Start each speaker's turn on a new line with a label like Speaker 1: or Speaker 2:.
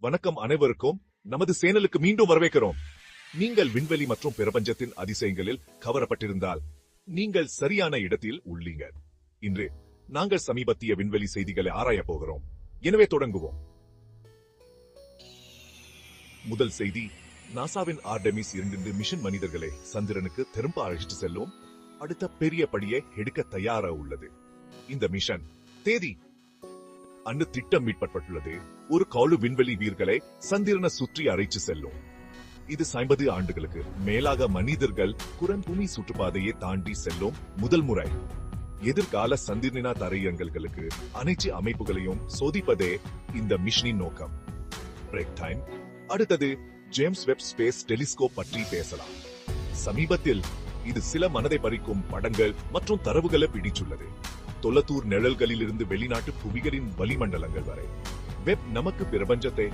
Speaker 1: வணக்கம் அனைவருக்கும் நமது சேனலுக்கு மீண்டும் வரவேற்கிறோம். நீங்கள் விண்வெளி மற்றும் பிரபஞ்சத்தின் அதிசயங்களில் கவரப்பட்டிருந்தால் நீங்கள் சரியான இடத்தில் உள்ளீங்க. இன்று நாங்கள் சமீபத்திய விண்வெளி செய்திகளை ஆராயப் போகிறோம். எனவே தொடங்குவோம். முதல் செய்தி, நாசாவின் ஆர்டெமிஸ் 2 மிஷன் மனிதர்களை சந்திரனுக்கு திரும்ப அழைச்சிட்டு செல்லும் அடுத்த பெரிய படியை எடுக்க தயாரா உள்ளது. இந்த மிஷன் தேதி அன்று திட்டம் மீட்பட்டுள்ளது. ஒரு காலு விண்வெளி வீரர்களை சந்திரனை சுற்றி அழைச்சு செல்லும். இது 50 ஆண்டுகளுக்கு மேலாக மனிதர்கள் குரம்பூமி சுற்றுப்பாதையை தாண்டி செல்லும் முதல் முறை. எதிர்கால சந்திரனா தரையங்கல்களுக்கு அனைத்து அமைப்புகளையும் சோதிப்பதே இந்த மிஷனின் நோக்கம். Break time. அடுத்தது, ஜேம்ஸ் வெப் ஸ்பேஸ் டெலிஸ்கோப் பற்றி பேசலாம். சமீபத்தில் இது சில மனதை பறிக்கும் படங்கள் மற்றும் தரவுகளை பிடிச்சுள்ளது. தொலைதூர் நிழல்களில் இருந்து வெளிநாட்டு புவிகளின் வளிமண்டலங்கள் வரை வெப் நமக்கு பிரபஞ்சத்தை